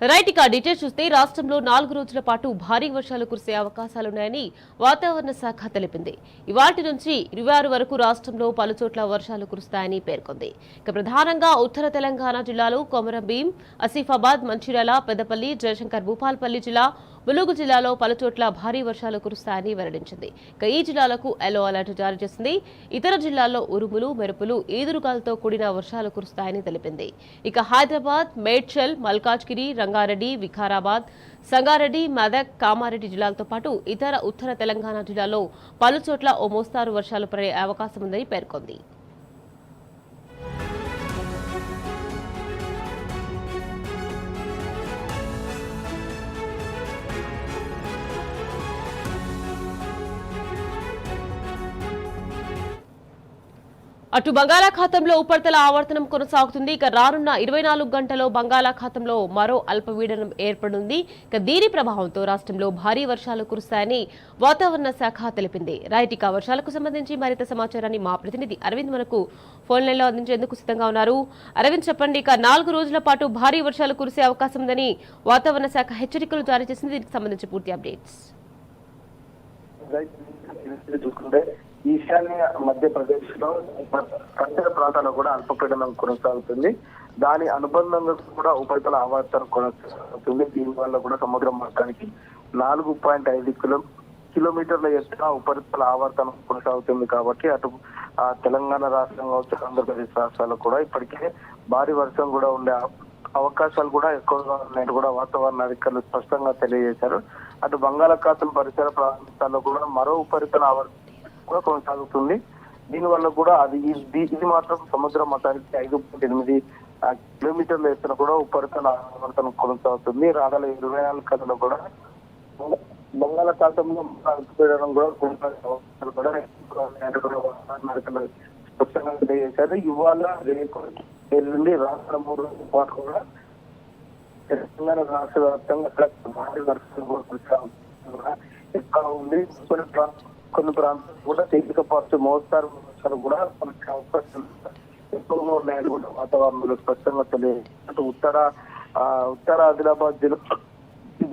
Right ఇక details చూస్తే రాష్ట్రంలో 4 రోజుల పాటు భారీ వర్షాలు కురిసే అవకాశాలున్నాయని వాతావరణ శాఖ తెలిపింది. ఇవాల్టి నుంచి 26 వరకు రాష్ట్రంలో పలుచోట్ల వర్షాలు కురుస్తాయని పేర్కొంది. ఇక ప్రధానంగా ఉత్తర తెలంగాణ జిల్లాలు కొమరంభీం, ఆసిఫాబాద్, మంచిర్యాల, పెద్దపల్లి, జయశంకర్ భూపాల్పల్లి జిల్లా, ములుగు జిల్లాలో పలుచోట్ల భారీ వర్షాలు కురుస్తాయని వెల్లడించింది. ఇక ఈ జిల్లాలకు ఎల్లో అలర్ట్ జారీ చేసింది. ఇతర జిల్లాల్లో ఉరుములు, మెరుపులు, ఈదురుగాలతో కూడిన వర్షాలు కురుస్తాయని తెలిపింది. ఇక హైదరాబాద్, మేడ్చల్, మల్కాజ్గిరి, రంగారెడ్డి, వికారాబాద్, సంగారెడ్డి, మెదక్, కామారెడ్డి జిల్లాలతో పాటు ఇతర ఉత్తర తెలంగాణ జిల్లాల్లో పలుచోట్ల ఓ మోస్తారు వర్షాలు పడే అవకాశం ఉందని పేర్కొంది. అటు బంగాళాఖాతంలో ఉపరితల ఆవర్తనం కొనసాగుతుంది. ఇక రానున్న 24 గంటల్లో బంగాళాఖాతంలో మరో అల్పపీడనం ఏర్పడింది. ఇక దీని ప్రభావంతో రాష్ట్రంలో భారీ వర్షాలు కురుస్తాయని వాతావరణ శాఖ తెలిపింది. రైట్ ఇక వర్షాలకు సంబంధించి మరింత సమాచారాన్ని మా ప్రతినిధి అరవింద్ మనకు ఫోన్ లైన్లో అందించేందుకు సిద్ధంగా ఉన్నారు. అరవింద్ చెప్పండి, ఇక 4 రోజుల పాటు భారీ వర్షాలు కురిసే అవకాశం ఉందని వాతావరణ శాఖ హెచ్చరికలు జారీ చేసింది. దీనికి సంబంధించి పూర్తి అప్డేట్స్. ఈశాన్య మధ్యప్రదేశ్ లో పరిసర ప్రాంతాల్లో కూడా అల్పపీడనం కొనసాగుతుంది. దాని అనుబంధంగా కూడా ఉపరితల ఆవర్తనం కొనసాగుతుంది. దీని వల్ల కూడా సముద్ర మట్టానికి 4.5 కిలోమీటర్ల ఎత్తున ఉపరితల ఆవర్తనం కొనసాగుతుంది. కాబట్టి అటు తెలంగాణ రాష్ట్రం కావచ్చు, ఆంధ్రప్రదేశ్ రాష్ట్రాల్లో కూడా ఇప్పటికే భారీ వర్షం కూడా ఉండే అవకాశాలు కూడా ఎక్కువగా ఉన్నాయని కూడా వాతావరణ అధికారులు స్పష్టంగా తెలియజేశారు. అటు బంగాళాఖాతం పరిసర ప్రాంతాల్లో కూడా మరో ఉపరితల ఆవర్తనం కూడా కొనసాగుతుంది. దీనివల్ల కూడా ఇది మాత్రం సముద్ర మట్టానికి 5.8 కిలోమీటర్ల ఎత్తున కూడా ఉపరితల ఆవర్తనం కొనసాగుతుంది. రాగల 24 గంటల్లో కూడా బంగాళాఖాతంలో అల్పపీడనం కూడా స్పష్టంగా తెలియజేశారు. ఇవాళ రేపు ఎల్లుండి రాష్ట్ర 3 రోజుల పాటు కూడా తెలంగాణ రాష్ట్ర వ్యాప్తంగా భారీ వర్షాలు కూడా ఎక్కువ ఉంది. కొన్ని ప్రాంతాలు కూడా తేలికపాటు మోస్తారు వర్షాలు కూడా మనకి అవకాశం ఎక్కువగా ఉన్నాయని కూడా వాతావరణంలో స్పష్టంగా తెలియదు. ఉత్తర ఆదిలాబాద్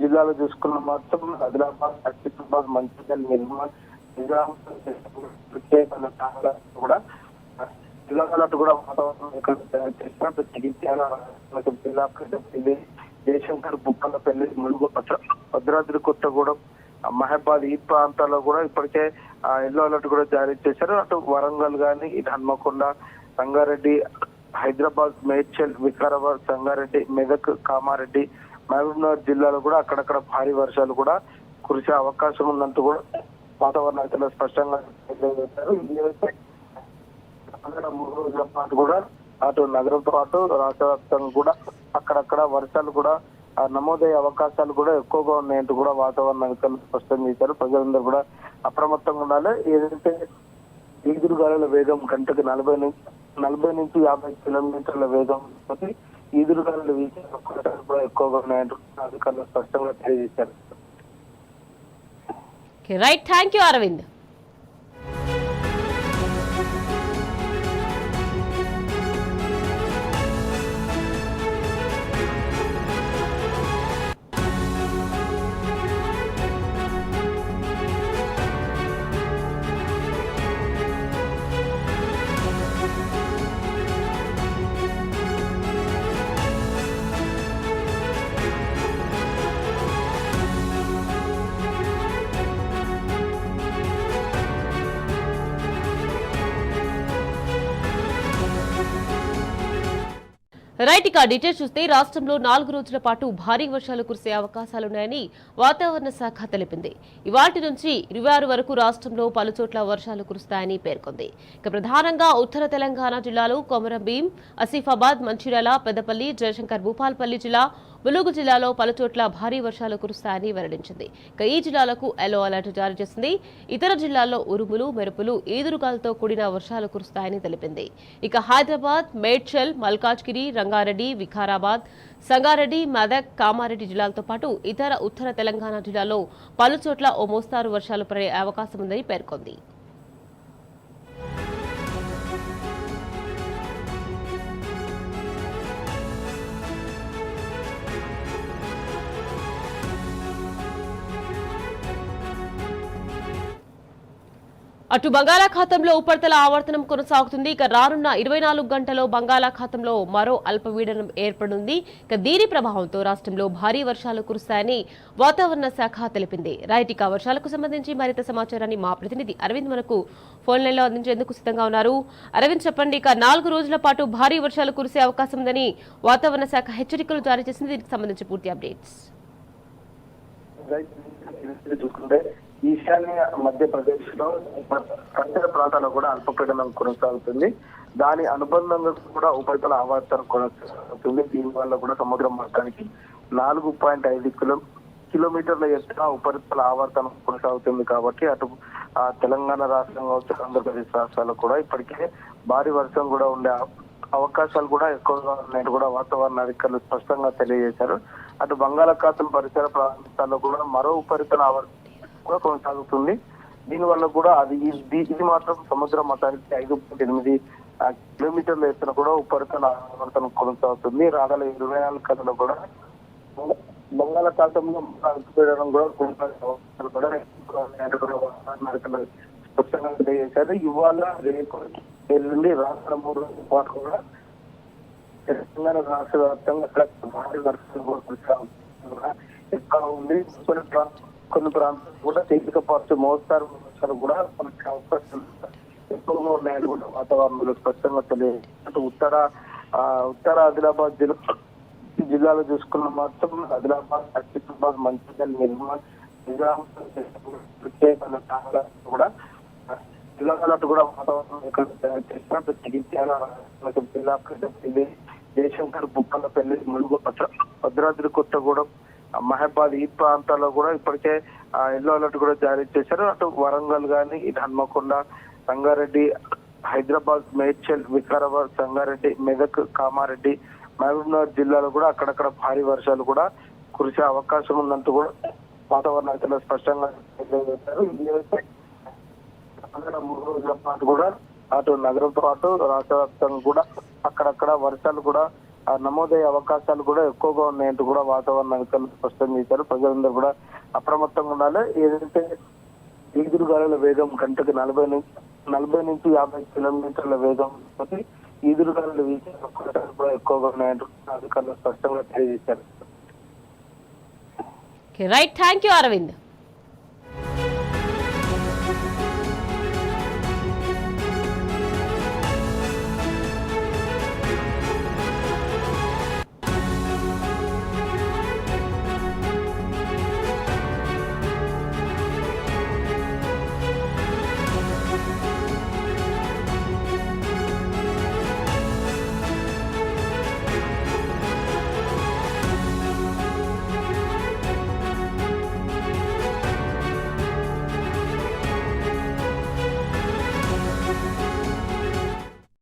జిల్లాలో చూసుకున్న మాత్రం ఆదిలాబాద్, ఆసిఫాబాద్, మంచిర్యాల, నిర్మల్, కూడా జిల్లాలతో కూడా వాతావరణం జిల్లా జయశంకర్ భూపాల్పల్లి, ములుగు, భద్రాద్రి కొత్తగూడెం, మహబాద్ ఈ ప్రాంతాల్లో కూడా ఇప్పటికే ఎల్లో అలర్ట్ కూడా జారీ చేశారు. అటు వరంగల్ గానీ, ఇటు హన్మకొండ, సంగారెడ్డి, హైదరాబాద్, మేడ్చల్, వికారాబాద్, సంగారెడ్డి, మెదక్, కామారెడ్డి, మహబూబ్నగర్ జిల్లాలో కూడా అక్కడక్కడ భారీ వర్షాలు కూడా కురిసే అవకాశం ఉన్నట్టు కూడా వాతావరణ అధికారులు స్పష్టంగా తెలియజేశారు. 3 రోజుల పాటు కూడా అటు నగరంతో పాటు రాష్ట్ర వ్యాప్తంగా కూడా అక్కడక్కడ వర్షాలు కూడా నమోదయ్యే అవకాశాలు కూడా ఎక్కువగా ఉన్నాయంటూ కూడా వాతావరణ అధికారులు స్పష్టం చేశారు. ప్రజలందరూ కూడా అప్రమత్తంగా ఉండాలి. ఏదైతే ఈదురుగాలుల వేగం గంటకు 40 నుంచి 50 కిలోమీటర్ల వేగం ఈదురుగాలులు వీచే అవకాశాలు కూడా ఎక్కువగా ఉన్నాయంటూ అధికారులు స్పష్టంగా తెలియజేశారు. Right, thank you Arvind. Right ఇక డీటెయిల్స్ చూస్తే రాష్ట్రంలో 4 రోజుల పాటు భారీ వర్షాలు కురిసే అవకాశాలున్నాయని వాతావరణ శాఖ తెలిపింది. ఇవాల్టి నుంచి 26 వరకు రాష్ట్రంలో పలుచోట్ల వర్షాలు కురుస్తాయని పేర్కొంది. ఇక ప్రధానంగా ఉత్తర తెలంగాణ జిల్లాలు కొమరంభీం, ఆసిఫాబాద్, మంచిర్యాల, పెద్దపల్లి, జయశంకర్ భూపాల్పల్లి జిల్లా, ములుగు జిల్లాలో పలుచోట్ల భారీ వర్షాలు కురుస్తాయని వెల్లడించింది. ఇక ఈ జిల్లాలకు ఎల్లో అలర్ట్ జారీ చేసింది. ఇతర జిల్లాల్లో ఉరుములు, మెరుపులు, ఈదురుగాలతో కూడిన వర్షాలు కురుస్తాయని తెలిపింది. ఇక హైదరాబాద్, మేడ్చల్, మల్కాజ్గిరి, రంగారెడ్డి, వికారాబాద్, సంగారెడ్డి, మెదక్, కామారెడ్డి జిల్లాలతో పాటు ఇతర ఉత్తర తెలంగాణ జిల్లాల్లో పలుచోట్ల ఓ మోస్తారు వర్షాలు పడే అవకాశం ఉందని పేర్కొంది. అటు బంగాళాఖాతంలో ఉపరితల ఆవర్తనం కొనసాగుతుంది. ఇక రానున్న 24 గంటల్లో బంగాళాఖాతంలో మరో అల్పపీడనం ఏర్పడింది. ఇక దీని ప్రభావంతో రాష్ట్రంలో భారీ వర్షాలు కురుస్తాయని వాతావరణ శాఖ తెలిపింది. రైట్, ఇక వర్షాలకు సంబంధించి మరింత సమాచారాన్ని మా ప్రతినిధి అరవింద్ మనకు ఫోన్ లైన్లో అందించేందుకు సిద్ధంగా ఉన్నారు. అరవింద్, చెప్పండి. ఇక 4 రోజుల పాటు భారీ వర్షాలు కురిసే అవకాశం ఉందని వాతావరణ శాఖ హెచ్చరికలు జారీ చేసింది. దీనికి సంబంధించి పూర్తి అప్డేట్స్. చూసుకుంటే ఈశాన్య మధ్యప్రదేశ్ లో పరిసర ప్రాంతాల్లో కూడా అల్పపీడనం కొనసాగుతుంది. దాని అనుబంధంగా కూడా ఉపరితల ఆవర్తనం కొనసాగుతుంది. దీని వల్ల కూడా సముద్ర మట్టానికి 4.5 కిలోమీటర్ల ఎత్తున ఉపరితల ఆవర్తనం కొనసాగుతుంది. కాబట్టి అటు తెలంగాణ రాష్ట్రం కావచ్చు, ఆంధ్రప్రదేశ్ రాష్ట్రాల్లో కూడా ఇప్పటికే భారీ వర్షం కూడా ఉండే అవకాశాలు కూడా ఎక్కువగా ఉన్నాయని కూడా వాతావరణ అధికారులు స్పష్టంగా తెలియజేశారు. అటు బంగాళాఖాతం పరిసర ప్రాంతాల్లో కూడా మరో ఉపరితల ఆవర్తనం కూడా కొనసాగుతుంది. దీనివల్ల కూడా ఇది మాత్రం సముద్ర మట్టానికి 5.8 కిలోమీటర్ల ఎత్తున కూడా ఉపరితల ఆవర్తనం కొనసాగుతుంది. రాగల 24 గంటల్లో కూడా బంగాళాఖాతంలో అల్పపీడనం కూడా స్పష్టంగా తెలియజేశారు. ఇవాళ రేపు ఎల్లుండి రాష్ట్ర 3 రోజుల పాటు కూడా తెలంగాణ రాష్ట్ర వ్యాప్తంగా భారీ వర్షాలు కూడా ఎక్కువ ఉంది. కొన్ని ప్రాంతాలు కూడా తేలికపాటు మోస్తారు వర్షాలు కూడా మనకి అవకాశం ఎక్కువగా ఉన్నాయని కూడా వాతావరణంలో స్పష్టంగా తెలియదు. ఉత్తర ఆదిలాబాద్ జిల్లాలో చూసుకున్న మాత్రం ఆదిలాబాద్, ఆసిఫాబాద్, మంచిర్యాల, నిర్మల్, కూడా జిల్లాలతో కూడా వాతావరణం చేసినట్టు జగిత్యాల, పెళ్లి, జయశంకర్, బుక్కలపల్లి, ములుగు, భద్రాద్రి కొత్తగూడెం, మహబాద్ ఈ ప్రాంతాల్లో కూడా ఇప్పటికే ఎల్లో అలర్ట్ కూడా జారీ చేశారు. అటు వరంగల్ గాని, ఇటు హన్మకొండ, సంగారెడ్డి, హైదరాబాద్, మేడ్చల్, వికారాబాద్, సంగారెడ్డి, మెదక్, కామారెడ్డి, మహబూబ్నగర్ జిల్లాలో కూడా అక్కడక్కడ భారీ వర్షాలు కూడా కురిసే అవకాశం ఉన్నట్టు కూడా వాతావరణ అధికారులు స్పష్టంగా తెలియజేశారు. 3 రోజుల పాటు కూడా అటు నగరంతో పాటు రాష్ట్ర వ్యాప్తంగా కూడా అక్కడక్కడ వర్షాలు కూడా నమోదయ్యే అవకాశాలు కూడా ఎక్కువగా ఉన్నాయంటూ కూడా వాతావరణ అధికారులు స్పష్టం చేశారు. ప్రజలందరూ కూడా అప్రమత్తంగా ఉండాలి. ఏదైతే ఈదురుగాలుల వేగం గంటకు 40 నుంచి 50 కిలోమీటర్ల వేగం ఈదురుగాలులు వీచే అవకాశాలు కూడా ఎక్కువగా ఉన్నాయంటూ అధికారులు స్పష్టంగా తెలియజేశారు. Right, thank you Arvind.